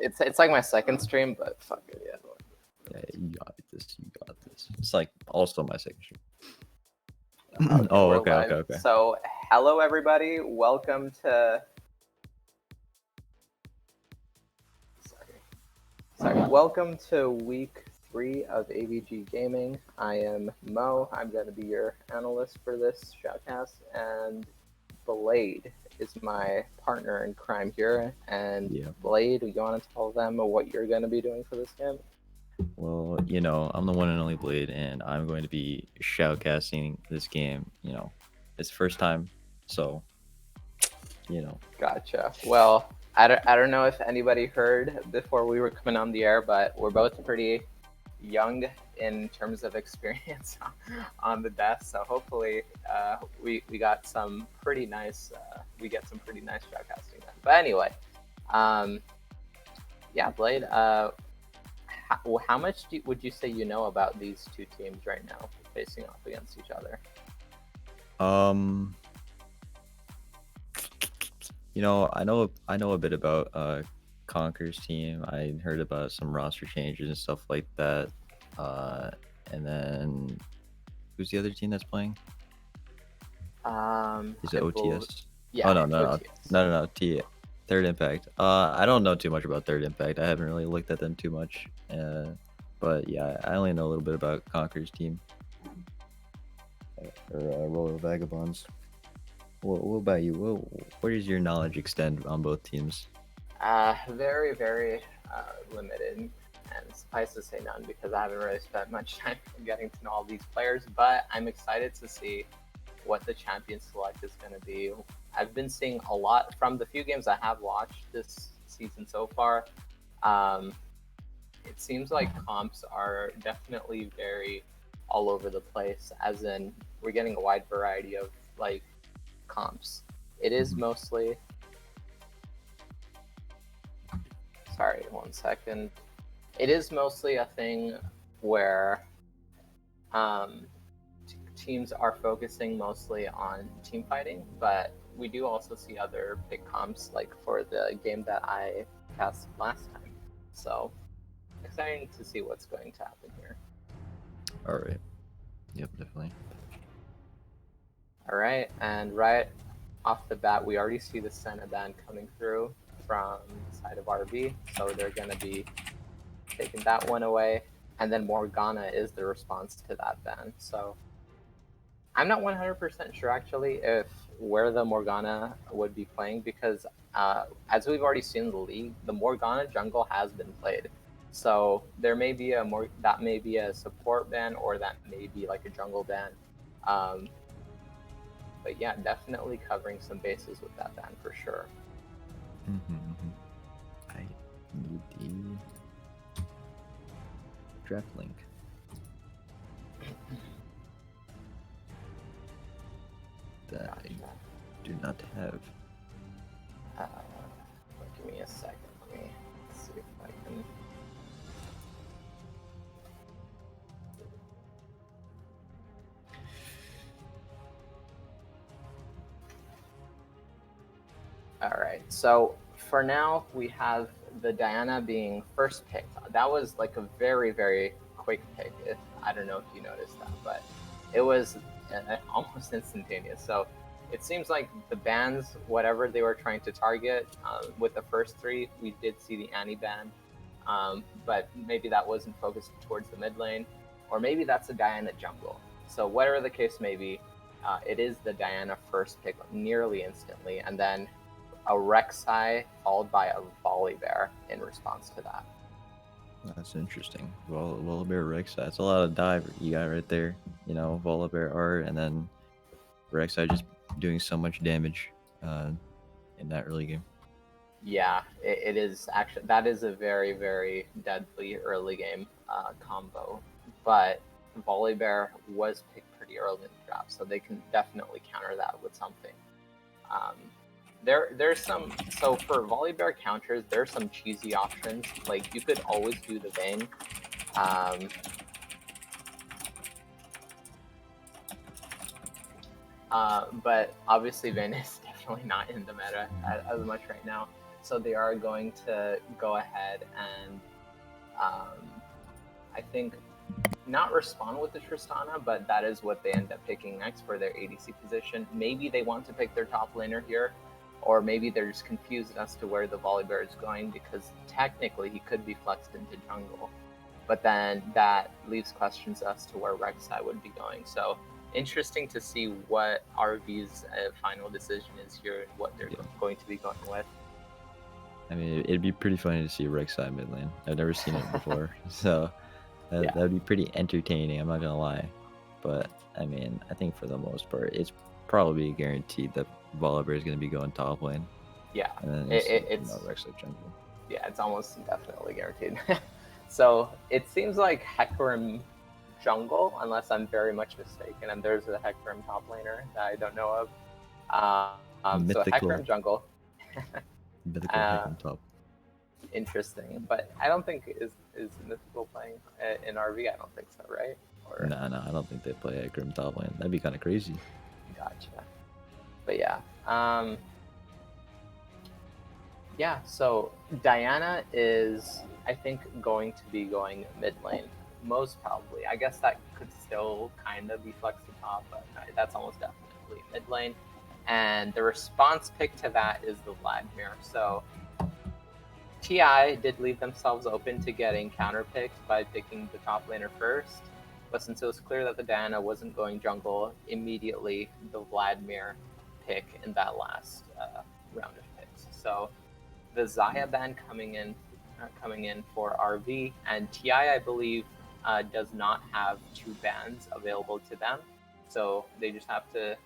It's like my second stream, but fuck it, yeah. Yeah, you got this. You got this. It's like also my signature. Okay, Oh, we're okay, live. okay. So, hello everybody. Welcome to. Sorry. Welcome to week 3 of AVG Gaming. I am Mo. I'm going to be your analyst for this shoutcast, and Blade is my partner in crime here. And Yeah. Blade, you want to tell them what you're going to be doing for this game? Well, I'm the one and only Blade, and I'm going to be shoutcasting this game. It's first time, so Gotcha. Well, I don't know if anybody heard before we were coming on the air, but we're both pretty young in terms of experience on the desk. So hopefully we got some pretty nice we get some pretty nice shoutcasting done. But anyway, yeah, Blade. How much would you say you know about these two teams right now facing off against each other? I know a bit about Conker's team. I heard about some roster changes and stuff like that. And then who's the other team that's playing? Is it OTS? Yeah. Oh no. Third Impact. I don't know too much about Third Impact. I haven't really looked at them too much. But yeah, I only know a little bit about Conker's team. Or Royal Vagabonds. What about you? Where does your knowledge extend on both teams? Very, very limited, and suffice to say none, because I haven't really spent much time getting to know all these players, but I'm excited to see what the champion select is going to be. I've been seeing a lot from the few games I have watched this season so far. It seems like comps are definitely very all over the place, as in we're getting a wide variety of like comps. It is mostly. Sorry, 1 second. It is mostly a thing where teams are focusing mostly on team fighting, but we do also see other big comps, like for the game that I cast last time. So exciting to see what's going to happen here. All right. Yep, definitely. All right, and right off the bat, we already see the Senna ban coming through from the side of RB, so they're going to be taking that one away, and then Morgana is the response to that ban. So I'm not 100% sure actually if where the Morgana would be playing, because as we've already seen in the league, the Morgana jungle has been played. So there may be that may be a support ban, or that may be like a jungle ban. But yeah, definitely covering some bases with that ban for sure. I need the draft link. That I do not have. Give me a second. Let me see if I can. All right. So for now, we have the Diana being first picked. That was like a very, very quick pick. I don't know if you noticed that, but it was almost instantaneous. So it seems like the bans, whatever they were trying to target, with the first 3, we did see the Annie ban, but maybe that wasn't focused towards the mid lane, or maybe that's a Diana jungle. So whatever the case may be, it is the Diana first pick nearly instantly, and then a Rek'Sai followed by a Volibear in response to that. That's interesting. Volibear Rek'Sai. That's a lot of dive you got right there. Volibear art, and then Rek'Sai just doing so much damage in that early game. Yeah, it is actually, that is a very, very deadly early game combo. But Volibear was picked pretty early in the draft, so they can definitely counter that with something. There's some, so for Volibear counters, there's some cheesy options. Like you could always do the Vayne. But obviously Vayne is definitely not in the meta as much right now. So they are going to go ahead and, I think, not respond with the Tristana, but that is what they end up picking next for their ADC position. Maybe they want to pick their top laner here, or maybe they're just confused as to where the Volibear is going, because technically he could be flexed into jungle. But then that leaves questions as to where Rek'Sai would be going. So interesting to see what RV's final decision is here and what they're going to be going with. I mean, it'd be pretty funny to see Rek'Sai mid lane. I've never seen it before, so that would be pretty entertaining. I'm not gonna lie, but I mean, I think for the most part, it's probably guaranteed that Volibear is gonna be going top lane. Yeah, and then it's Rek'Sai jungle. Yeah, it's almost definitely guaranteed. So it seems like Hecarim jungle, unless I'm very much mistaken, and there's a Hecarim top laner that I don't know of. So Hecarim jungle. Mythical Hecarim top. Interesting, but I don't think is Mythical playing in RV. I don't think so, right? Or... No, I don't think they play Hecarim top lane. That'd be kind of crazy. Gotcha. But yeah, yeah. So Diana is, I think, going to be going mid lane, most probably. I guess that could still kind of be flexed to top, but that's almost definitely mid lane. And the response pick to that is the Vladimir. So TI did leave themselves open to getting counterpicked by picking the top laner first, but since it was clear that the Diana wasn't going jungle, immediately the Vladimir pick in that last round of picks. So the Xayah ban coming in for RV, and TI, I believe, does not have 2 bans available to them, so they just have to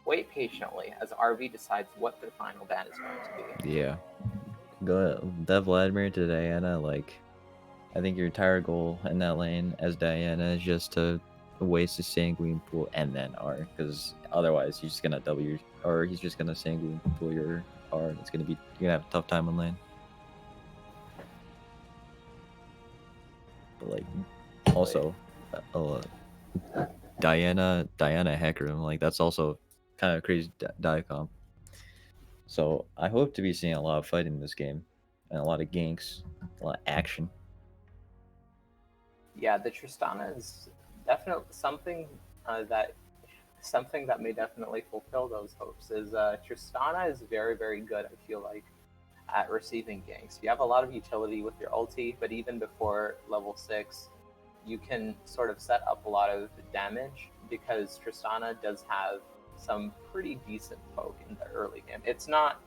wait patiently as RV decides what their final ban is going to be. Yeah. Go that Vladimir to Diana, like, I think your entire goal in that lane as Diana is just to waste a Sanguine pool and then R, because otherwise he's just gonna W, or he's just gonna Sanguine pool your R, and you're gonna have a tough time in lane. But like, also, Diana Hecarim, like, that's also kind of crazy dive comp. So I hope to be seeing a lot of fighting in this game, and a lot of ganks, a lot of action. Yeah, the Tristana is definitely something that may definitely fulfill those hopes. Is Tristana is very, very good, I feel like, at receiving ganks. You have a lot of utility with your ulti, but even before level 6, you can sort of set up a lot of damage because Tristana does have some pretty decent poke in the early game. It's not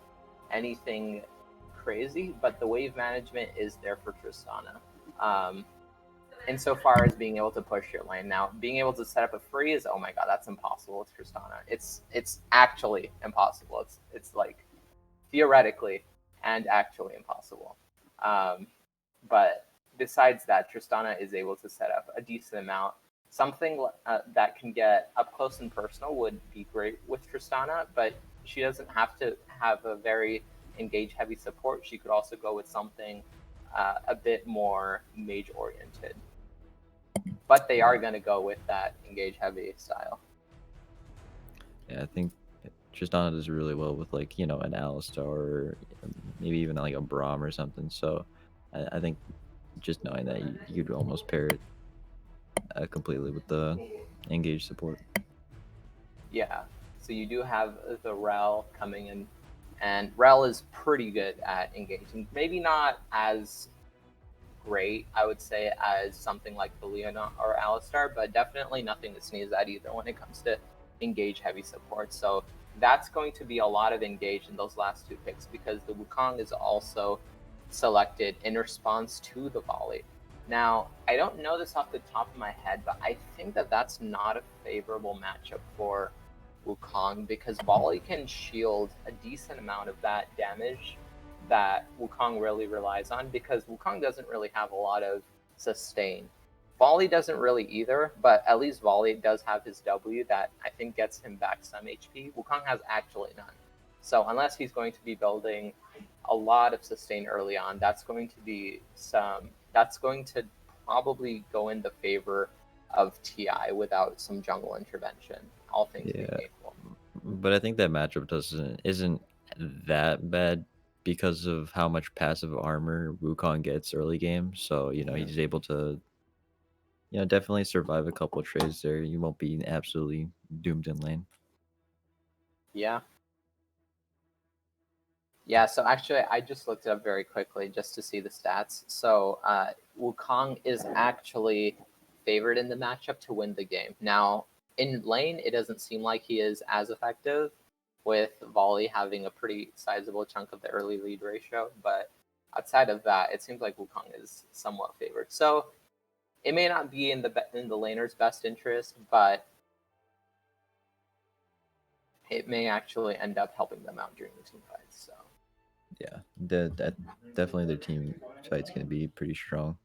anything crazy, but the wave management is there for Tristana. Insofar as being able to push your lane. Now, being able to set up a freeze, oh my god, that's impossible with Tristana. It's actually impossible. It's like theoretically and actually impossible. But besides that, Tristana is able to set up a decent amount. Something that can get up close and personal would be great with Tristana, but she doesn't have to have a very engage-heavy support. She could also go with something a bit more mage-oriented. But they are going to go with that engage-heavy style. Yeah, I think Tristana does really well with, like, you know, an Alistar, or maybe even like a Braum or something. So I think just knowing that you could almost pair it completely with the engage support. Yeah, so you do have the Rel coming in, and Rel is pretty good at engaging. Maybe not as great, I would say, as something like the Leona or Alistar, but definitely nothing to sneeze at either when it comes to engage heavy support. So that's going to be a lot of engage in those last 2 picks, because the Wukong is also selected in response to the volley. Now, I don't know this off the top of my head, but I think that that's not a favorable matchup for Wukong, because volley can shield a decent amount of that damage that Wukong really relies on, because Wukong doesn't really have a lot of sustain. Volley doesn't really either, but at least Volley does have his W that I think gets him back some HP. Wukong has actually none. So unless he's going to be building a lot of sustain early on, that's going to probably go in the favor of TI without some jungle intervention, all things being equal. But I think that matchup isn't that bad, because of how much passive armor Wukong gets early game. So, Mhm. he's able to, definitely survive a couple of trades there. You won't be absolutely doomed in lane. Yeah. Yeah, so actually, I just looked it up very quickly just to see the stats. So Wukong is actually favored in the matchup to win the game. Now, in lane, it doesn't seem like he is as effective, with Volley having a pretty sizable chunk of the early lead ratio. But outside of that, it seems like Wukong is somewhat favored. So it may not be in the laner's best interest, but it may actually end up helping them out during the team fights. So. Yeah, that definitely their team fight's gonna be pretty strong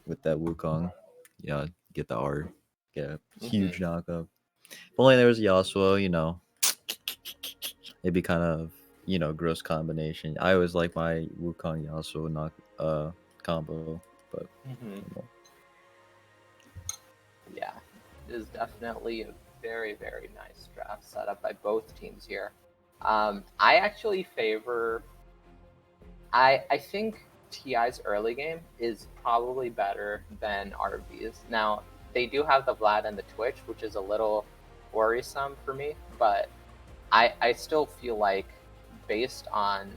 with that Wukong. Yeah, get the R, get a Mm-hmm. huge knockup. If only there was Yasuo, it'd be kind of gross combination. I always like my Wukong Yasuo combo, but Mm-hmm. you know, Yeah, it is definitely a very, very nice draft setup by both teams here. I actually favor. I think TI's early game is probably better than RV's. Now they do have the Vlad and the Twitch, which is a little worrisome for me, but I still feel like based on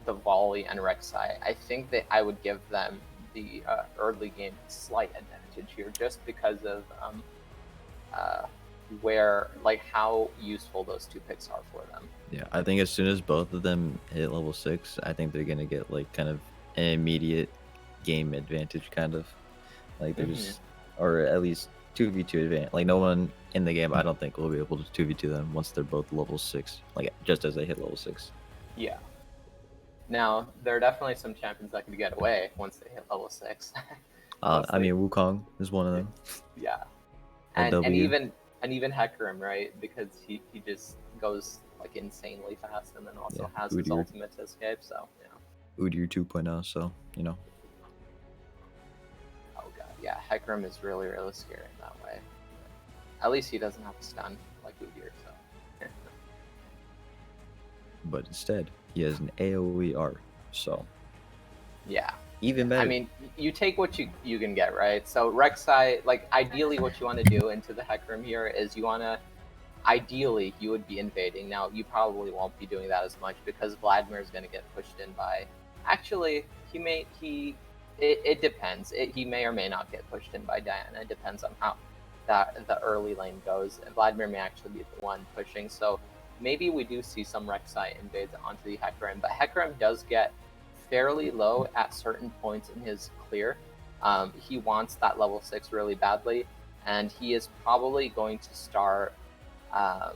the Volley and Rek'Sai, I think that I would give them the early game slight advantage here, just because of uh, where like how useful those two picks are for them. yeah, I think as soon as both of them hit level 6, I think they're gonna get like kind of an immediate game advantage, kind of like Mm-hmm. there's, or at least 2v2 advantage. Like no one in the game, I don't think will be able to 2v2 them once they're both level 6, like just as they hit level 6. Yeah. Now there are definitely some champions that could get away once they hit level 6. Once I they, mean, Wukong is one of them. yeah, That and W. even Hecarim, right? Because he just goes like insanely fast, and then Yeah, also has his Udyr, ultimate to escape. So yeah. Udyr 2.0. So Oh god, yeah, Hecarim is really really scary in that way. At least he doesn't have a stun like Udyr. So but instead he has an AOE R. So yeah. even I better. mean, you take what you can get, right? So Rek'Sai, like ideally, what you want to do into the Hecarim here is you want to ideally you would be invading. Now you probably won't be doing that as much because Vladimir is going to get pushed in by. Actually, it depends. He may or may not get pushed in by Diana. It depends on how that the early lane goes. And Vladimir may actually be the one pushing. So maybe we do see some Rek'Sai invades onto the Hecarim, but Hecarim does get fairly low at certain points in his clear. He wants that level 6 really badly, and he is probably going to start. Um,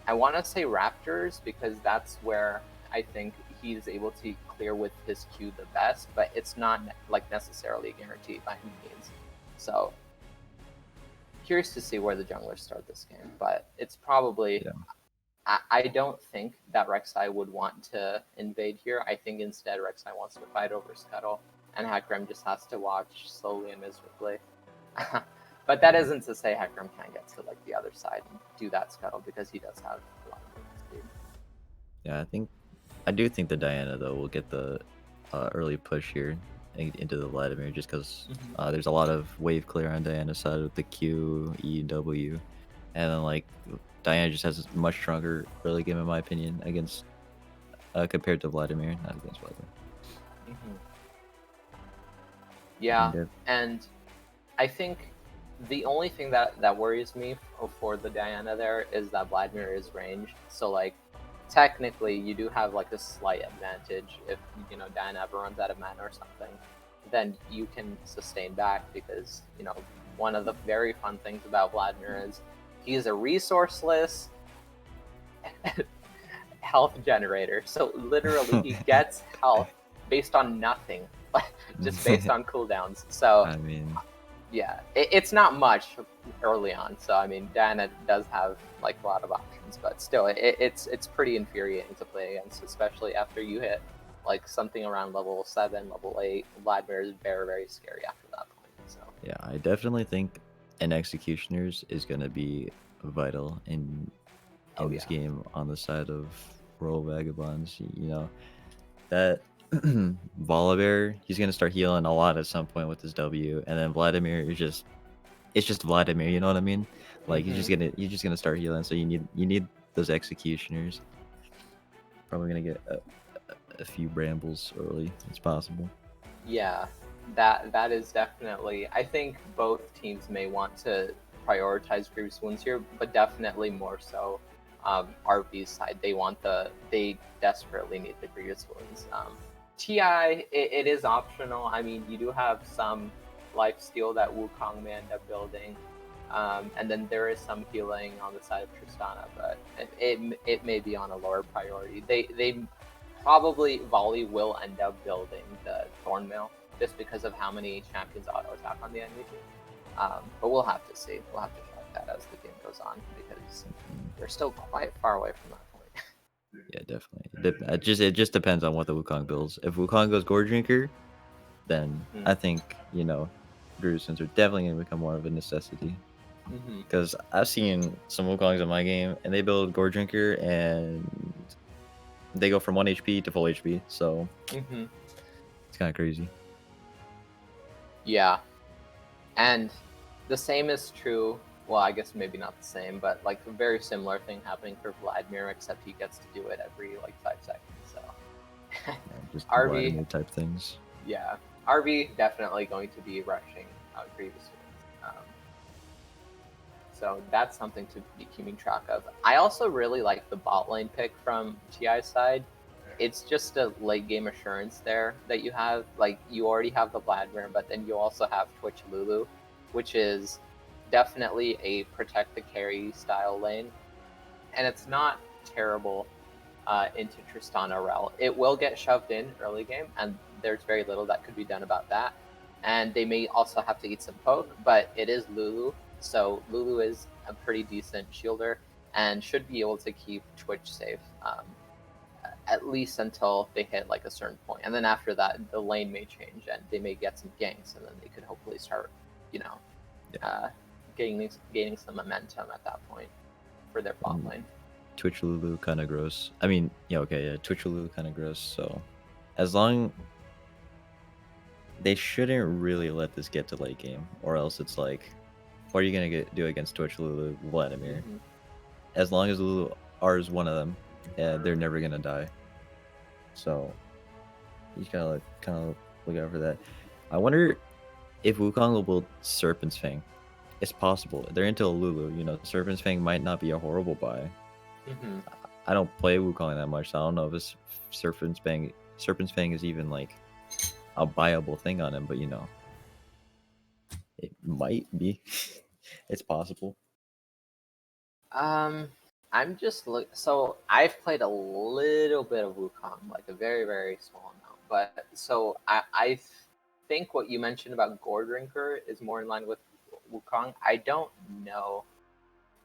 I want to say Raptors because that's where I think he's able to clear with his Q the best, but it's not like necessarily a guarantee by any means. So curious to see where the junglers start this game, but it's probably. Yeah. I don't think that Rek'Sai would want to invade here. I think instead Rek'Sai wants to fight over Scuttle, and Hecarim just has to watch slowly and miserably. But that isn't to say Hecarim can't get to like the other side and do that Scuttle because he does have a lot of movement speed. Yeah, I do think the Diana though will get the early push here into the Vladimir just because Mm-hmm. there's a lot of wave clear on Diana's side with the Q, E, W, and then like Diana just has a much stronger early game in my opinion against compared to Vladimir, not against Vladimir. Mm-hmm. And Yeah, and I think the only thing that worries me for the Diana there is that Vladimir is ranged. So like technically you do have like a slight advantage if Diana ever runs out of mana or something. Then you can sustain back because one of the very fun things about Vladimir is he's a resourceless health generator. So literally he gets health based on nothing, just based on cooldowns. So I mean, yeah, it's not much early on. So I mean, Diana does have like a lot of options, but still, it's pretty infuriating to play against, especially after you hit like something around level 7, level 8. Vladimir is very very scary after that point. So yeah, I definitely think an Executioners is gonna be vital in oh this yeah. game on the side of World Vagabonds. You know that Volibear, he's gonna start healing a lot at some point with his W, and then Vladimir is just it's just Vladimir. You know what I mean? Like he's just gonna start healing. So you need those executioners. Probably gonna get a few brambles early. It's possible. Yeah, that is definitely. I think both teams may want to prioritize Grievous Wounds here, but definitely more so RV's side. They desperately need the Grievous Wounds. TI, it is optional. I mean, you do have some life steal that Wukong may end up building. And then there is some healing on the side of Tristana, but it may be on a lower priority. They probably Volley will end up building the Thornmail just because of how many champions auto attack on the enemy team. But we'll have to see. We'll have to track that as the game goes on because we're still quite far away from that point. Yeah, definitely. It just depends on what the Wukong builds. If Wukong goes Gore Drinker, then I think Grusons are definitely going to become more of a necessity. Because I've seen some Wukongs in my game, and they build Gore Drinker, and they go from 1 HP to full HP. So it's kind of crazy. Yeah, and the same is true. Well, I guess maybe not the same, but like a very similar thing happening for Vladimir, except he gets to do it every like 5 seconds. So just RV Vladimir type things. Yeah, RV definitely going to be rushing Grievous Wounds. So that's something to be keeping track of. I also really like the bot lane pick from TI's side. It's just a late game assurance there that you have. Like, you already have the Vladimir, but then you also have Twitch Lulu, which is definitely a protect the carry style lane. And it's not terrible into Tristana Rel. It will get shoved in early game, and there's very little that could be done about that. And they may also have to eat some poke, but it is Lulu, so Lulu is a pretty decent shielder and should be able to keep Twitch safe, at least until they hit like a certain point. And then after that, the lane may change and they may get some ganks, and then they could hopefully start, gaining some momentum at that point for their bot lane. Twitch Lulu kind of gross. I mean, Twitch Lulu kind of gross. So, as long they shouldn't really let this get to late game, or else it's like, what are you gonna do against Twitch Lulu Vladimir? As long as Lulu R is one of them, they're never gonna die. So, you gotta kind of look out for that. I wonder if Wukong will build Serpent's Fang. It's possible. They're into Lulu. Serpent's Fang might not be a horrible buy. I don't play Wukong that much, so I don't know if Serpent's Fang is even like a buyable thing on him, but it might be. It's possible. I'm just so I've played a little bit of Wukong, like a very, very small amount. But so I think what you mentioned about Gore Drinker is more in line with Wukong. I don't know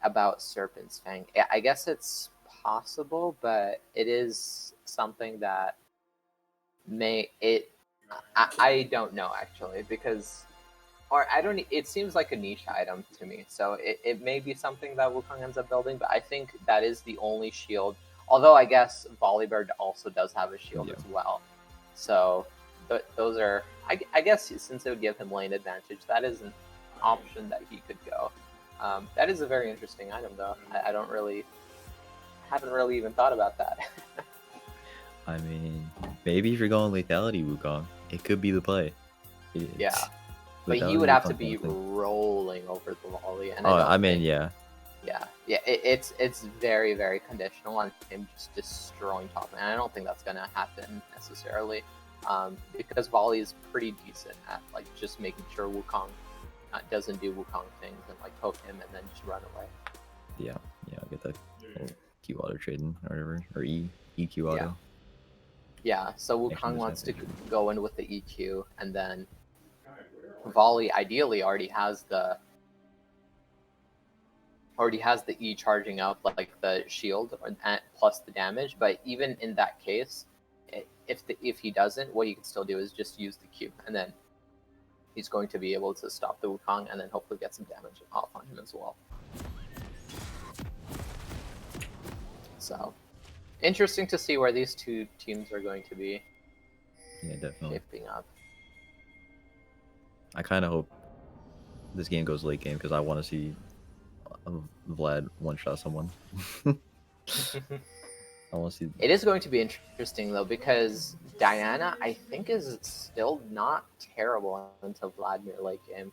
about Serpent's Fang. I guess it's possible, but it is something that I don't know actually, because it seems like a niche item to me, so it may be something that Wukong ends up building, but I think that is the only shield, although I guess Volibear also does have a shield as well, so those are, I guess, since it would give him lane advantage, that is an option that he could go. That is a very interesting item, though. I haven't really even thought about that. I mean, maybe if you're going lethality Wukong, it could be the play. Yeah, but he would have to be rolling over the volley. And it's very, very conditional on him just destroying top lane. And I don't think that's gonna happen necessarily, because volley is pretty decent at like just making sure Wukong doesn't do Wukong things and like poke him and then just run away. Yeah, I'll get that Q auto trading or whatever, or EQ auto. Yeah, so Wukong wants to go in with the EQ, and then Volley ideally already has the E charging up, like the shield plus the damage. But even in that case, if he doesn't, what he can still do is just use the Q, and then he's going to be able to stop the Wukong and then hopefully get some damage off on him as well. So Interesting to see where these two teams are going to be Yeah, definitely. shaping up. I kind of hope this game goes late game because I want to see Vlad one shot someone. I want to see. It is going to be interesting though because Diana, I think, is still not terrible until Vladimir late game.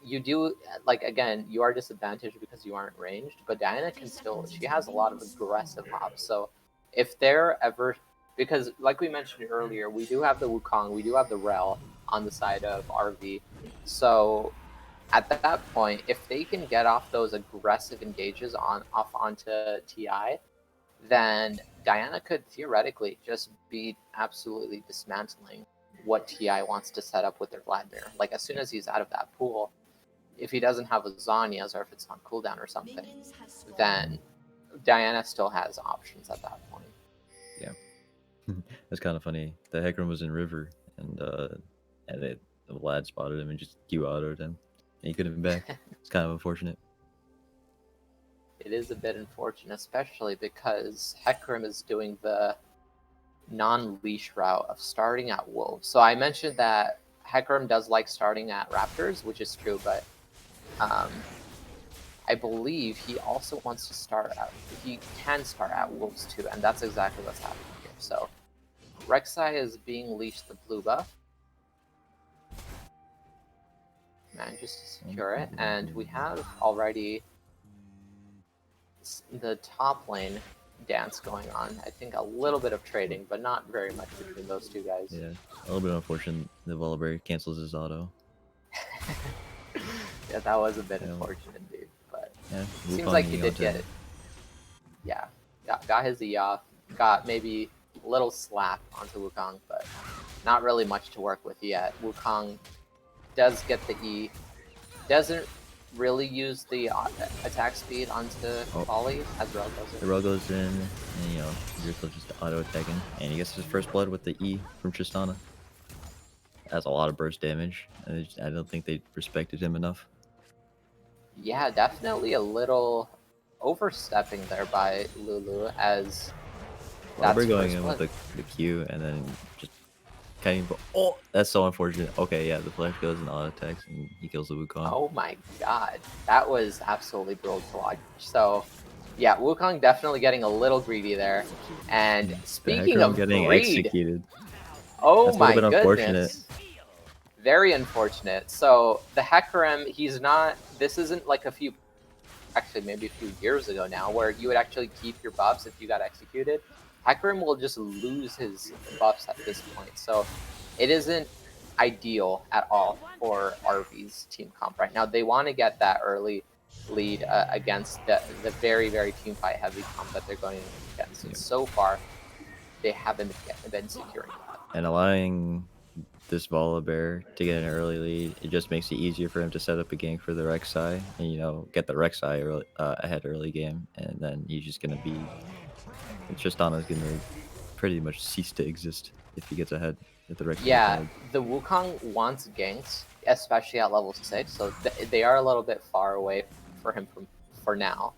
You do like again, you are disadvantaged because you aren't ranged, but Diana can still. She has a lot of aggressive hops. So if they're ever, because like we mentioned earlier, we do have the Wukong, we do have the Rel on the side of RV. So at that point, if they can get off those aggressive engages off onto TI, then Diana could theoretically just be absolutely dismantling what TI wants to set up with their Vladimir. Like as soon as he's out of that pool, if he doesn't have a Zanyas or if it's on cooldown or something, then Diana still has options at that point. Yeah, it's kind of funny. The Hecarim was in River, and Vlad spotted him and just Q autoed him, and he could have been back. It's kind of unfortunate. It is a bit unfortunate, especially because Hecarim is doing the non-leash route of starting at Wolves. So I mentioned that Hecarim does like starting at Raptors, which is true, but I believe he also wants to start at, he can start at Wolves too, and that's exactly what's happening here. So Rek'Sai is being leashed the blue buff. Manages to secure it, and we have already the top lane dance going on. I think a little bit of trading, but not very much between those two guys. Yeah, a little bit unfortunate. The Volibear cancels his auto. Yeah, that was a bit unfortunate, dude. But yeah, seems like he did get it. Yeah, got his E off. Got maybe a little slap onto Wukong, but not really much to work with yet. Wukong does get the E. Doesn't really use the attack speed onto volley as Rel does it. The Rel goes in, and you're still just auto attacking, and he gets his first blood with the E from Tristana. That's a lot of burst damage, and I don't think they respected him enough. Yeah, definitely a little overstepping there by Lulu as We're going in with the Q and then just kind of. Oh, that's so unfortunate. Okay, yeah, the flash goes and auto attacks and he kills the Wukong. Oh my god, that was absolutely brutal to watch. So, yeah, Wukong definitely getting a little greedy there. And speaking of getting greed, executed. Oh that's my a little bit goodness. Very unfortunate. So the Hecarim, he's not. This isn't like actually maybe a few years ago now, where you would actually keep your buffs if you got executed. Hecarim will just lose his buffs at this point. So it isn't ideal at all for RV's team comp right now. They want to get that early lead against the very, very team fight heavy comp that they're going against. And so far, they haven't been securing that. And allowing this Volibear to get an early lead, it just makes it easier for him to set up a gank for the Rek'Sai and get the Rek'Sai ahead early game, and then he's just gonna be Tristana's gonna pretty much cease to exist if he gets ahead at the Rek'Sai. Yeah, the Wukong wants ganks, especially at level 6, so they are a little bit far away for him for now.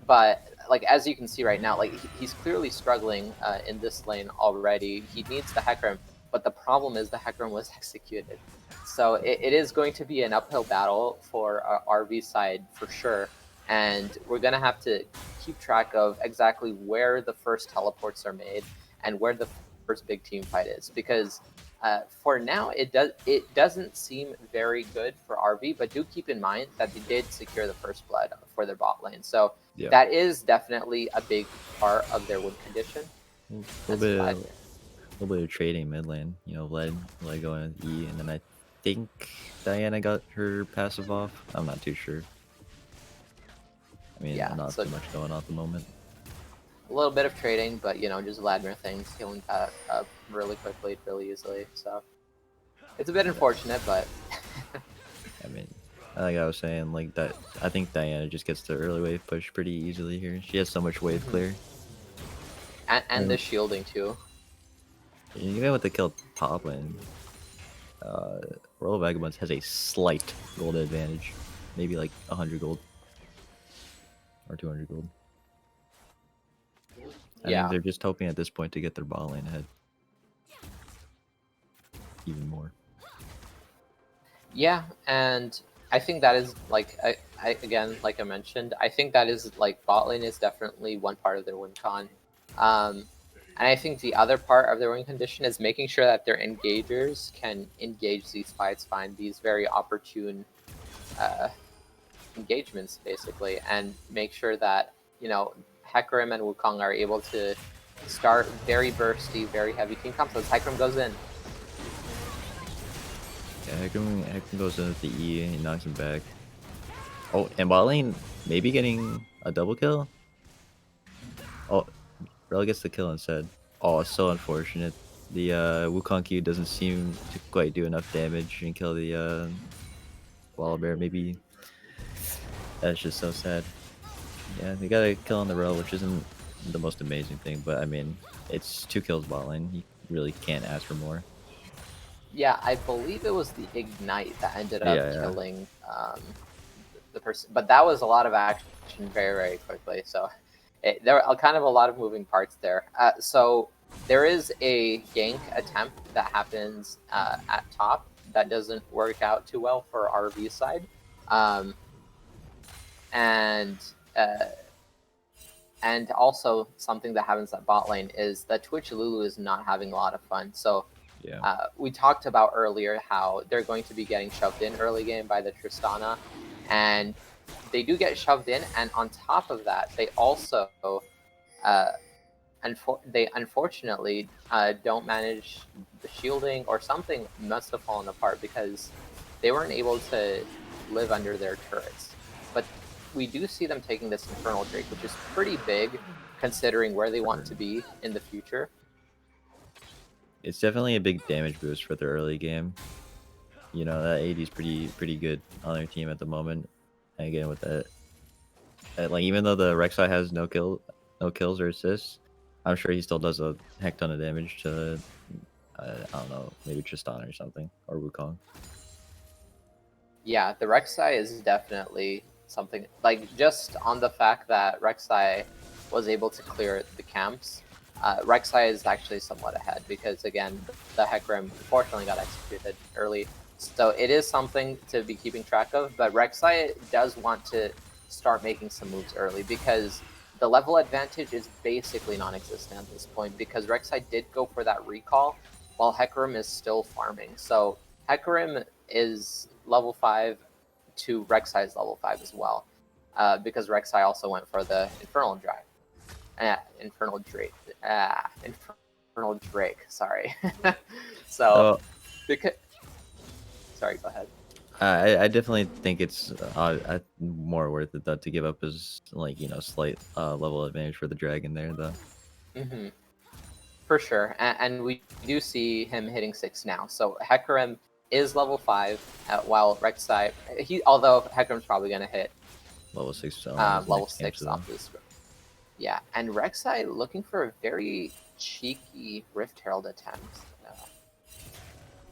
But like as you can see right now, like he's clearly struggling in this lane already. He needs the Hecarim, but the problem is the Hecarim was executed. So it is going to be an uphill battle for RV side for sure. And we're going to have to keep track of exactly where the first teleports are made and where the first big team fight is. Because for now, it doesn't seem very good for RV, but do keep in mind that they did secure the first blood for their bot lane. So that is definitely a big part of their win condition. A little bit of trading mid lane, Vlad going with E, and then I think Diana got her passive off. I'm not too sure. I mean, not too much going on at the moment. A little bit of trading, but just Vladimir things, healing that up really quickly, really easily. So it's a bit unfortunate, but I mean, like I was saying, like that. I think Diana just gets the early wave push pretty easily here. She has so much wave clear, and the shielding too. Even with the kill top lane, Royal Vagabonds has a slight gold advantage, maybe like 100 gold or 200 gold. I think Yeah. they're just hoping at this point to get their bot lane ahead even more. Yeah, and I think that is like again, like I mentioned, I think that is like bot lane is definitely one part of their win con. And I think the other part of their win condition is making sure that their engagers can engage these fights, find these very opportune uh, engagements basically, and make sure that Hecarim and Wukong are able to start very bursty, very heavy team comps. So Hecarim goes in. Yeah, Hecarim goes in with the E and knocks him back. Oh, and bot lane maybe getting a double kill. Oh, Rel gets the kill instead. Oh, it's so unfortunate. The Wukong Q doesn't seem to quite do enough damage and kill the Wallbear. Maybe that's just so sad. Yeah, they got a kill on the Rel, which isn't the most amazing thing, but I mean, it's 2 kills bot lane. You really can't ask for more. Yeah, I believe it was the Ignite that ended up Yeah. killing the person, but that was a lot of action very, very quickly. So there are kind of a lot of moving parts there. So there is a gank attempt that happens at top that doesn't work out too well for RV side, um, and uh, and also something that happens at bot lane is that Twitch Lulu is not having a lot of fun. So Yeah. we talked about earlier how they're going to be getting shoved in early game by the Tristana, and they do get shoved in. And on top of that, they also, they unfortunately don't manage the shielding, or something must have fallen apart because they weren't able to live under their turrets. But we do see them taking this Infernal Drake, which is pretty big considering where they want to be in the future. It's definitely a big damage boost for the early game. You know, that AD is pretty good on their team at the moment. And again, with that, like even though the Rek'Sai has no kills or assists, I'm sure he still does a heck ton of damage to I don't know, maybe Tristan or something, or Wukong. Yeah, the Rek'Sai is definitely something, like, just on the fact that Rek'Sai was able to clear the camps. Rek'Sai is actually somewhat ahead because, again, the Hecarim unfortunately got executed early. So it is something to be keeping track of, but Rek'Sai does want to start making some moves early because the level advantage is basically non-existent at this point because Rek'Sai did go for that recall while Hecarim is still farming. So Hecarim is level 5 to Rek'Sai's level 5 as well, because Rek'Sai also went for the Infernal Drake. Infernal Drake. Infernal Drake, sorry. So, because... Sorry, go ahead. I definitely think it's more worth it though to give up his slight level advantage for the dragon there though. Mm-hmm. For sure, and we do see him hitting 6 now. So Hecarim is level 5, while Rek'Sai, although Hecarim's probably going to hit Level 6 level 6 off this. Yeah, and Rek'Sai looking for a very cheeky Rift Herald attempt.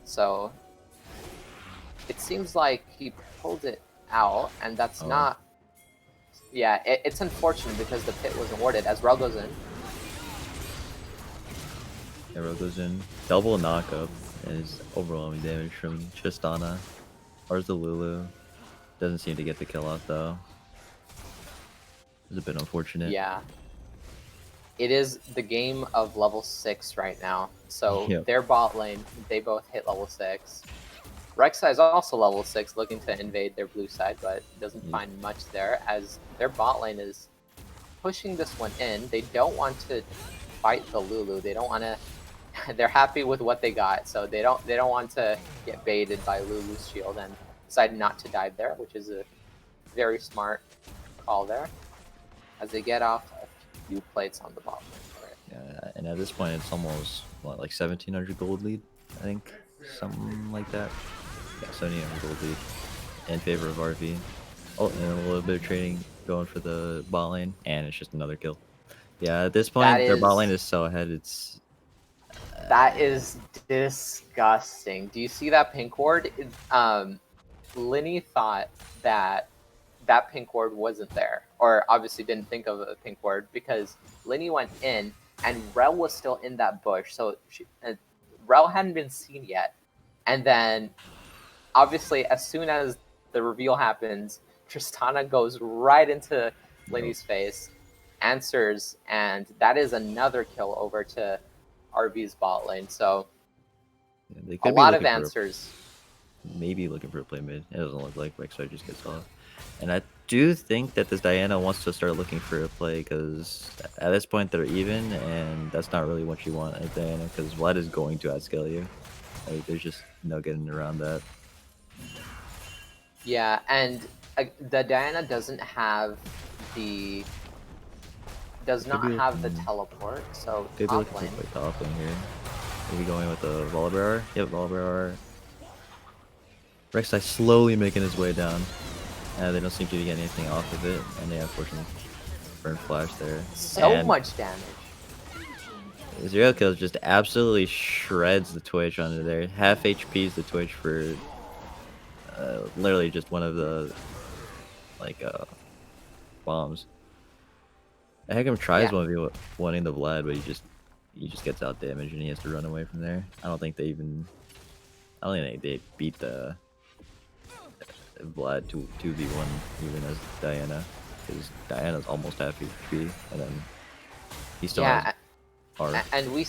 So it seems like he pulled it out, and that's not... Yeah, it's unfortunate because the pit was awarded as Rel goes in. Arrow goes in. Double knockup is overwhelming damage from Tristana. Ours the Lulu. Doesn't seem to get the kill off though. It's a bit unfortunate. Yeah. It is the game of level 6 right now. So their bot lane, they both hit level 6. Rek'Sai is also level 6, looking to invade their blue side, but doesn't find much there as their bot lane is pushing this one in. They don't want to fight the Lulu. They don't want to... They're happy with what they got, so they don't want to get baited by Lulu's shield and decide not to dive there, which is a very smart call there. As they get off a few plates on the bot lane. Yeah, and at this point it's almost what, like 1700 gold lead, I think, something like that. Yeah, 1700 gold lead in favor of RV. Oh, and a little bit of trading going for the bot lane, and it's just another kill. Yeah, at this point their bot lane is so ahead. It's that is disgusting. Do you see that pink ward? Linny thought that that pink ward wasn't there, or obviously didn't think of a pink ward because Linny went in and Rel was still in that bush. So Rel hadn't been seen yet. And then obviously as soon as the reveal happens, Tristana goes right into Linny's face, answers, and that is another kill over to RB's bot lane. So Yeah, they a could be lot of looking for answers. maybe looking for a play mid. It doesn't look like Rek'Sai just gets off. And I do think that this Diana wants to start looking for a play because at this point they're even, and that's not really what you want at Diana because Vlad is going to outscale you. Like, there's just no getting around that. Yeah, and the Diana doesn't have the teleport, so Could be top looking lane. for a play top lane here. Maybe going with the Volibear. Yep, Volibear. Rek'Sai slowly making his way down. They don't seem to get anything off of it, and they unfortunately burn flash there. So much damage. Zero kills just absolutely shreds the Twitch under there. Half HP is the Twitch for literally just one of the like bombs. Heckam tries 1v1ing the Vlad, but he just gets out damage and he has to run away from there. I don't think they beat the Vlad 2v1 even as Diana, because Diana's almost half HP, and then he still has R. And we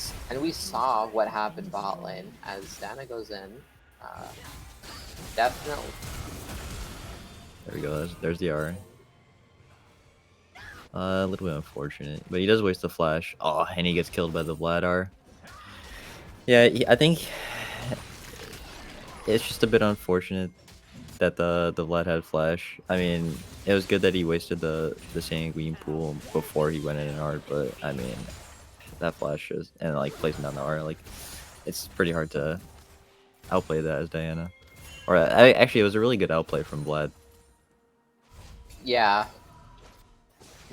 saw what happened bot lane as Diana goes in. Definitely. There we go. There's the R. A little bit unfortunate, but he does waste the flash. Oh, and he gets killed by the Vlad R. Yeah, I think it's just a bit unfortunate that the Vlad had flash. I mean, it was good that he wasted the sanguine pool before he went in and R, but I mean, that flash is, and like placing down the R, like it's pretty hard to outplay that as Diana. Or actually, it was a really good outplay from Vlad. Yeah.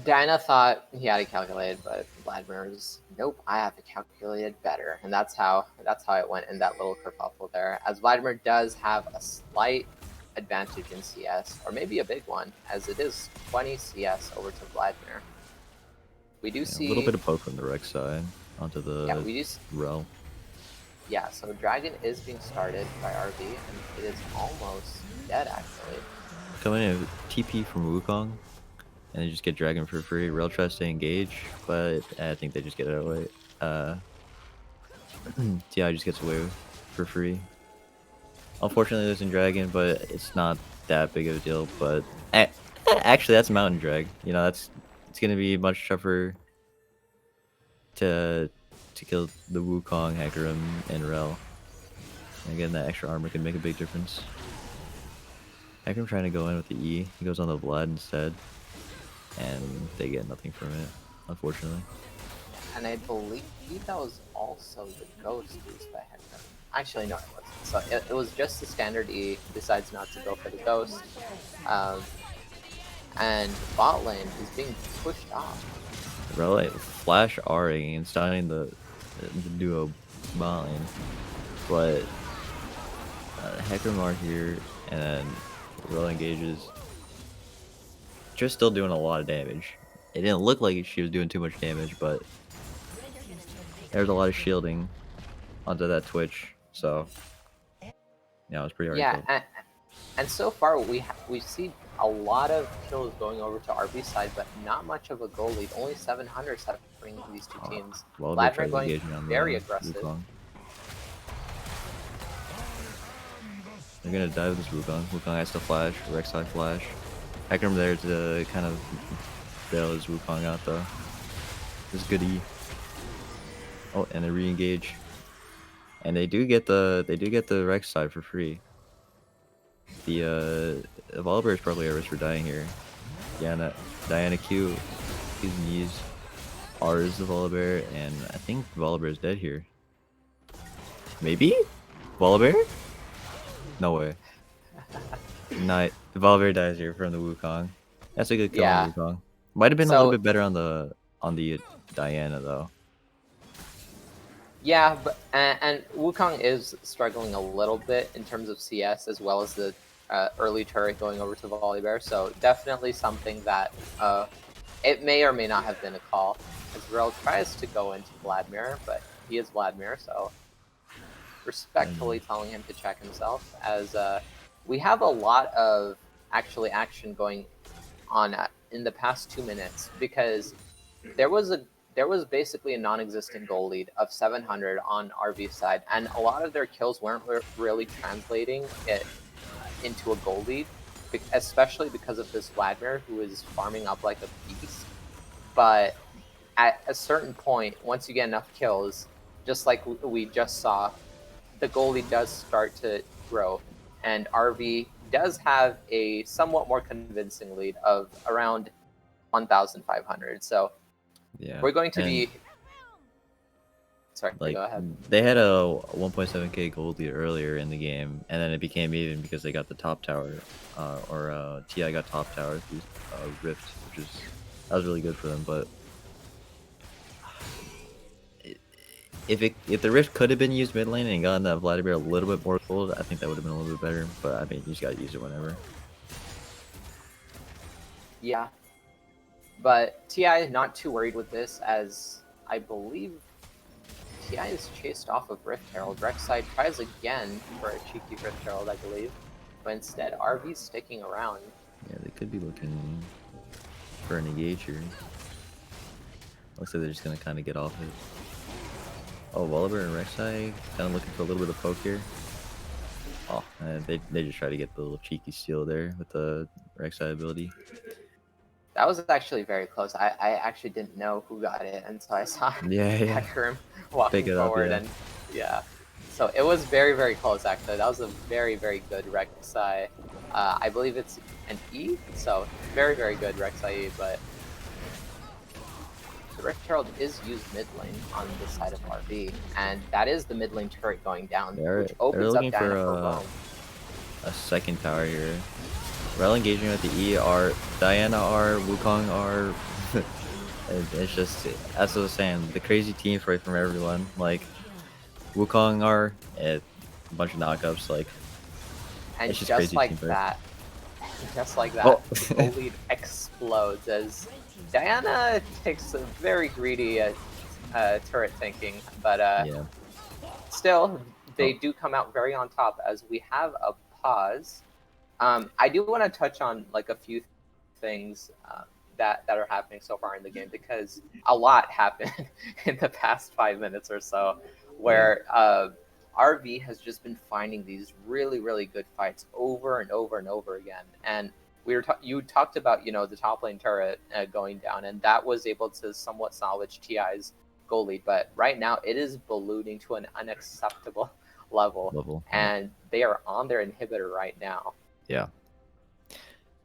Diana thought he had it calculated, but Vladimir's nope, I have to calculate it better, and that's how it went in that little kerfuffle there. As Vladimir does have a slight advantage in CS, or maybe a big one, as it is 20 CS over to Vladimir. We do see a little bit of poke from the Rek'Sai onto the Rel. Yeah, so Dragon is being started by RB, and it is almost dead actually. Coming in TP from Wukong, and they just get Dragon for free. Rel tries to engage, but I think they just get it away. TI just gets away for free. Unfortunately, losing Dragon, but it's not that big of a deal. But actually, that's Mountain Drag. You know, it's gonna be much tougher to kill the Wukong, Hecarim, and Rel. And again, that extra armor can make a big difference. Hecarim trying to go in with the E. He goes on the Vlad instead, and they get nothing from it, unfortunately. And I believe that was also the ghost used by Hecarim. Actually, no, it wasn't. So it was just the standard E. Decides not to go for the ghost. And bot lane is being pushed off. Rel flash Ring and starting the duo bot lane, but Hecarim are here, and then Rel engages. Just still doing a lot of damage. It didn't look like she was doing too much damage, but there's a lot of shielding onto that Twitch, so yeah, it was pretty hard. Yeah, and so far we see a lot of kills going over to RB side, but not much of a goal lead. Only 700 separating these two teams. Vladimir going very aggressive. Wukong. They're gonna dive this Wukong. Wukong has to flash. Rek'Sai flash. Hecarim there to kind of bail his Wukong out though. This is good E. Oh, and they re-engage. And they do get the Rek'Sai for free. The Volibear is probably at risk for dying here. Diana Q, his knees. R is the Volibear, and I think Volibear is dead here. Maybe? Volibear? No way. Not Volibear dies here from the Wukong. That's a good kill on the Wukong. Might have been a little bit better on the Diana though. Yeah, but and Wukong is struggling a little bit in terms of CS as well as the early turret going over to Volibear. So definitely something that it may or may not have been a call. As Rel tries to go into Vladimir, but he is Vladimir, so respectfully telling him to check himself. As we have a lot of actually action going on in the past 2 minutes, because there was a there was basically a non-existent goal lead of 700 on RV's side, and a lot of their kills weren't really translating it into a goal lead, especially because of this Vladimir who is farming up like a beast. But at a certain point, once you get enough kills, just like we just saw, the goal lead does start to grow, and RV does have a somewhat more convincing lead of around 1,500. So Yeah. we're going to and, be. Sorry, like, go ahead. they had a 1.7k gold lead earlier in the game, and then it became even because they got the top tower, or TI got top tower through Rift, that was really good for them. But if the Rift could have been used mid lane and gotten that Vladimir a little bit more gold, I think that would have been a little bit better. But I mean, you just gotta use it whenever. Yeah, but TI not too worried with this, as I believe TI is chased off of Rift Herald. Rek'Sai tries again for a cheeky Rift Herald, I believe, but instead RV's sticking around. Yeah, they could be looking for an engage here. Looks like they're just gonna kind of get off it. Oh, Volibear and Rek'Sai kind of looking for a little bit of poke here. Oh, and they just try to get the little cheeky steal there with the Rek'Sai ability. That was actually very close. I actually didn't know who got it, and so I saw Yeah, yeah. Hecarim walking Pick it up, forward, yeah. and yeah. So it was very, very close, actually. That was a very, very good Rek'Sai. I believe it's an E, so very, very good Rek'Sai E, but the Rift Herald is used mid lane on the side of RV, and that is the mid lane turret going down, They're which opens up looking Diana for for Roam. a second tower here. Rel engaging with the E R, Diana R, Wukong R. It's just, as I was saying, the crazy team fight from everyone. Like Wukong R, a bunch of knockups. Like, And it's just just crazy like team fight. that, just like that, Oh. the goal lead explodes as Diana takes a very greedy turret thinking, but Yeah. still, they Oh. do come out very on top as we have a pause. I do want to touch on like a few things that are happening so far in the game, because a lot happened in the past 5 minutes or so, where RV has just been finding these really, really good fights over and over and over again. And you talked about, the top lane turret going down, and that was able to somewhat salvage TI's goal lead. But right now, it is ballooning to an unacceptable level, Yeah. and they are on their inhibitor right now. Yeah.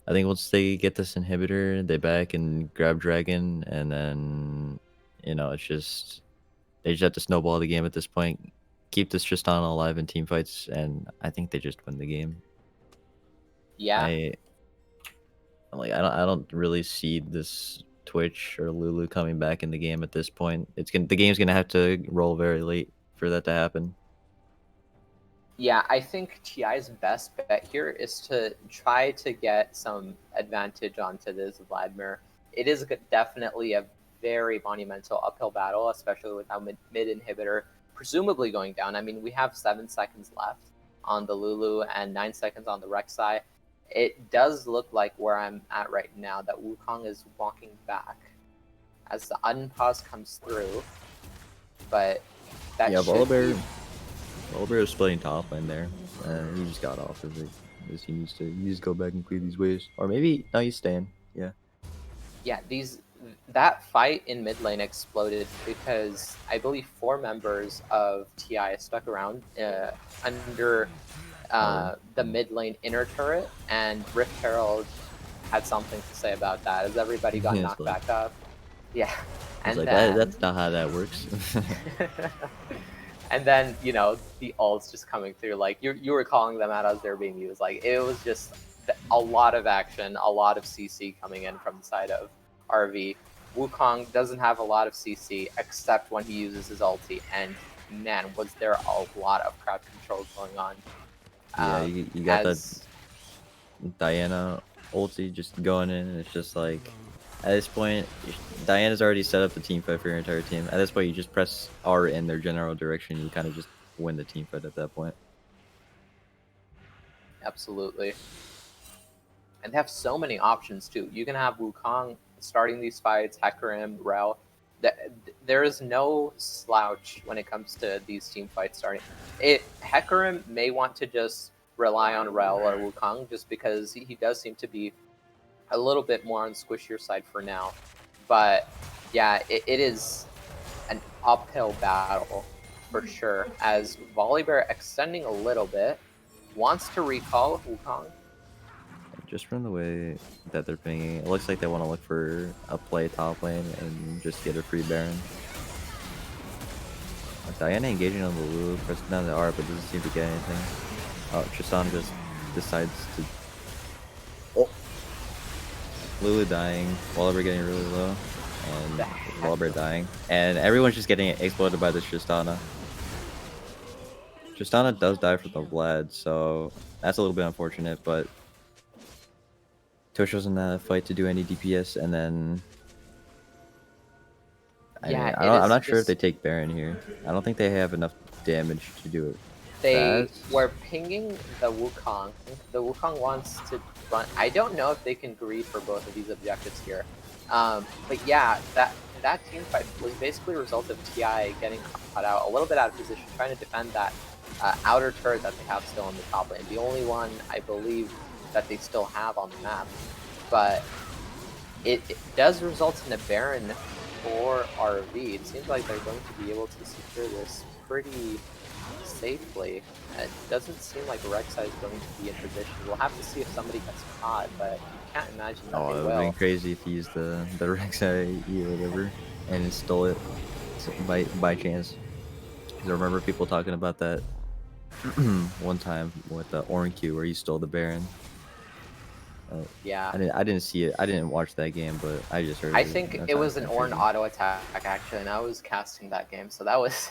I think once they get this inhibitor, they back and grab Dragon, and then, it's just, they just have to snowball the game at this point. Keep this Tristan alive in team fights, and I think they just win the game. Yeah, I don't really see this Twitch or Lulu coming back in the game at this point. The game's gonna have to roll very late for that to happen. yeah, I think TI's best bet here is to try to get some advantage onto this Vladimir. It is definitely a very monumental uphill battle, especially with our mid inhibitor presumably going down. I mean, we have 7 seconds left on the Lulu and 9 seconds on the Rek'Sai. It does look like where I'm at right now that Wukong is walking back as the unpause comes through, but that Yeah, should be. Volibear is splitting top lane there. He just got off of it. Because he needs to go back and clear these waves. Or maybe, no, he's staying. Yeah. Yeah, that fight in mid lane exploded because I believe 4 members of TI stuck around under the mid lane inner turret, and Rift Herald had something to say about that as everybody got knocked back up. Yeah, It's and like, then that's not how that works. and then the ults just coming through, like you were calling them out as they're being used. Like, it was just a lot of action, a lot of CC coming in from the side of RV. Wukong doesn't have a lot of CC except when he uses his ulti, and man, was there a lot of crowd control going on. Yeah, you got that. Diana ulti just going in, and it's just like at this point, Diana's already set up the team fight for your entire team. At this point, you just press R in their general direction. You kind of just win the team fight at that point. Absolutely. And they have so many options too. You can have Wukong starting these fights, Hecarim, Rel. There is no slouch when it comes to these team fights starting. Hecarim may want to just rely on Rel or Wukong just because he does seem to be a little bit more on squishier side for now. But yeah, it is an uphill battle for sure. As Volibear extending a little bit, wants to recall Wukong. Just from the way that they're pinging, it looks like they want to look for a play top lane and just get a free Baron. Diana engaging on the Lulu, pressing down the R, but doesn't seem to get anything. Oh, Tristan just decides to... Oh! Lulu dying, Wallaber getting really low, and Wallaber dying. And everyone's just getting exploded by this Tristana. Tristana does die from the Vlad, so that's a little bit unfortunate, but Tosh was in that fight to do any DPS, and then... I'm not sure if they take Baron here. I don't think they have enough damage to do it. They were pinging the Wukong. The Wukong wants to run. I don't know if they can greed for both of these objectives here. But yeah, that team fight was basically a result of TI getting caught out a little bit out of position, trying to defend that outer turret that they have still in the top lane. The only one, I believe, that they still have on the map. But it does result in a Baron for RV. It seems like they're going to be able to secure this pretty safely. It doesn't seem like Rek'Sai is going to be in position. We'll have to see if somebody gets caught, but you can't imagine that they will. It would have been crazy if he used the Rek'Sai E or whatever and stole it by chance. Because I remember people talking about that one time with the Ornq where he stole the Baron. Yeah, I didn't see it. I didn't watch that game, but I just heard. I think it was an Ornn auto attack actually, and I was casting that game, so that was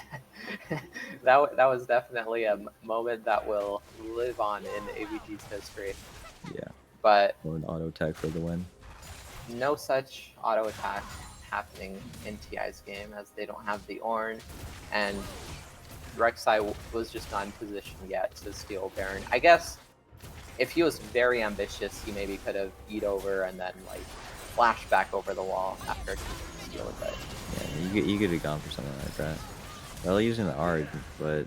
that was definitely a moment that will live on in AVG's history. Yeah. But Ornn auto attack for the win. No such auto attack happening in TI's game as they don't have the Ornn, and Rek'Sai was just not in position yet to steal Baron. I guess if he was very ambitious, he maybe could have eat over and then like flash back over the wall after he steal it. But yeah, you could have gone for something like that. Well, using the R, but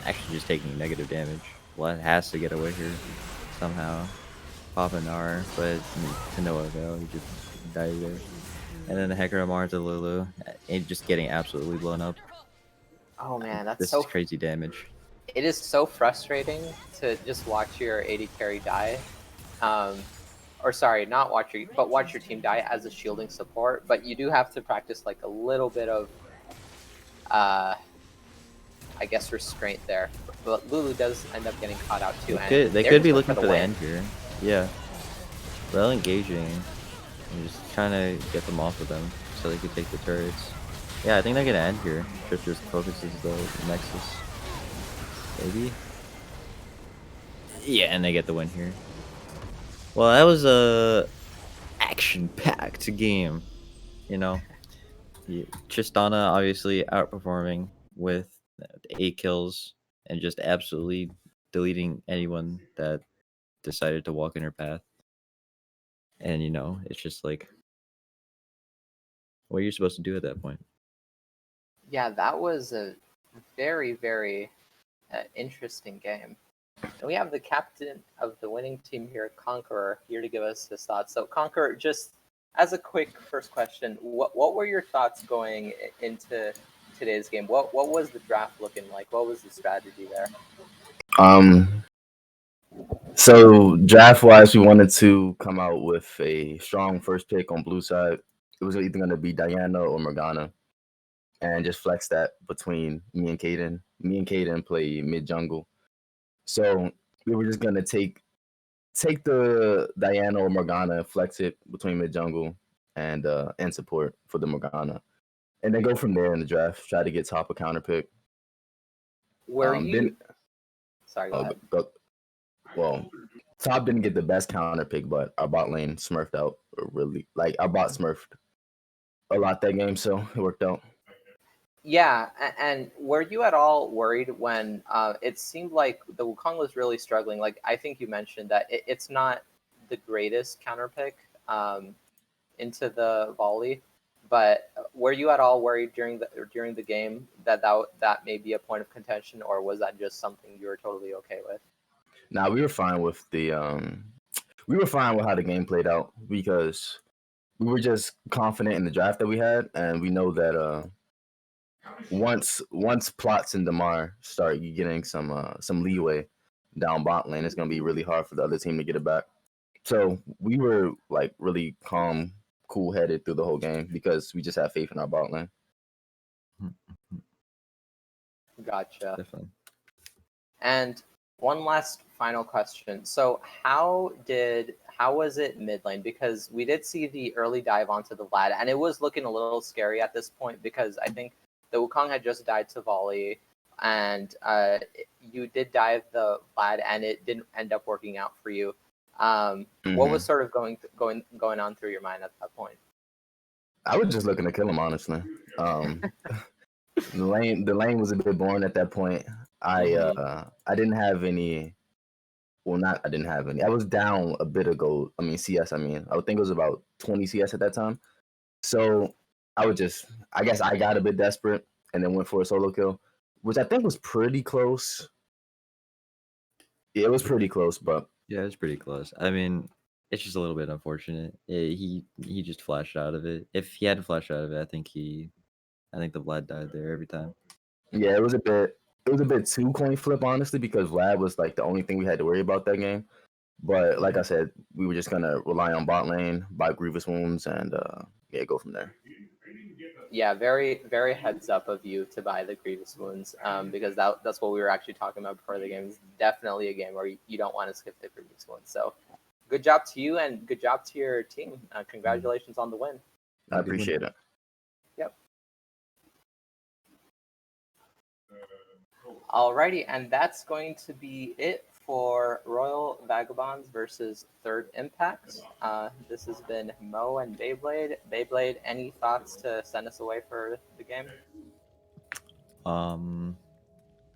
actually just taking negative damage. Well, it has to get away here somehow. Pop an R, but to no avail. He just died there. And then the Hecarim R to Lulu, and just getting absolutely blown up. Oh man, that's this so is crazy damage. It is so frustrating to just watch your AD carry die. Or sorry, not watch your, but watch your team die as a shielding support. But you do have to practice like a little bit of, I guess, restraint there. But Lulu does end up getting caught out too. They could be looking for the end here. Yeah. Well, engaging. And just trying to get them off of them so they could take the turrets. Yeah, I think they're gonna end here. Just focuses the Nexus. Maybe. Yeah, and they get the win here. Well, that was a action-packed game. You know, Tristana obviously outperforming with 8 kills and just absolutely deleting anyone that decided to walk in her path. And you know, it's just like, what are you supposed to do at that point? Yeah, that was a very, very interesting game. And we have the captain of the winning team here, Conqueror, here to give us his thoughts. So, Conqueror, just as a quick first question, what were your thoughts going into today's game? What was the draft looking like? What was the strategy there? So draft-wise, we wanted to come out with a strong first pick on blue side. It was either going to be Diana or Morgana, and just flex that between me and Kaden. Me and Kaden play mid jungle, so we were just going to take the Diana or Morgana, flex it between mid jungle and support for the Morgana, and then go from there in the draft. Try to get top of counter pick. Were you? Sorry, go ahead. Well, Top didn't get the best counter pick, but our bot lane smurfed out really. Like our bot smurfed a lot that game, so it worked out. Yeah, and were you at all worried when it seemed like the Wukong was really struggling? Like I think you mentioned that it's not the greatest counter pick into the volley, but were you at all worried during the game that may be a point of contention, or was that just something you were totally okay with? Now we were fine with we were fine with how the game played out because we were just confident in the draft that we had, and we know that once Plots and Damar start getting some leeway down bot lane, it's gonna be really hard for the other team to get it back. So we were like really calm, cool headed through the whole game because we just had faith in our bot lane. Gotcha. Definitely. And one last final question. So how was it mid lane? Because we did see the early dive onto the Vlad, and it was looking a little scary at this point because I think the Wukong had just died to volley, and you did dive the Vlad, and it didn't end up working out for you. What was sort of going on through your mind at that point? I was just looking to kill him, honestly. The lane was a bit boring at that point. I didn't have any. Well, not I didn't have any. I was down a bit of gold. I mean CS. I would think it was about 20 CS at that time. So I would just. I guess I got a bit desperate and then went for a solo kill, which I think was pretty close. Yeah, it was pretty close, but Yeah, it's pretty close. I mean, it's just a little bit unfortunate. He just flashed out of it. If he hadn't flashed out of it, I think the Vlad died there every time. yeah, it was a bit too coin flip, honestly, because Vlad was like the only thing we had to worry about that game. But like I said, we were just gonna rely on bot lane, buy Grievous Wounds, and yeah, go from there. Yeah, very very heads up of you to buy the Grievous Wounds, because that's what we were actually talking about before the game. It's definitely a game where you don't want to skip the Grievous Wounds. So, good job to you and good job to your team. Congratulations on the win. I appreciate it. Yep. Alrighty, and that's going to be it for Royal Vagabonds versus Third Impact. This has been Mo and Beyblade. Beyblade, any thoughts to send us away for the game? No,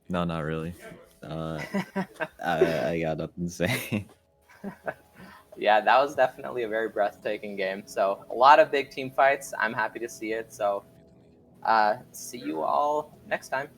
not really. I got nothing to say. Yeah, that was definitely a very breathtaking game. So a lot of big team fights. I'm happy to see it. So see you all next time.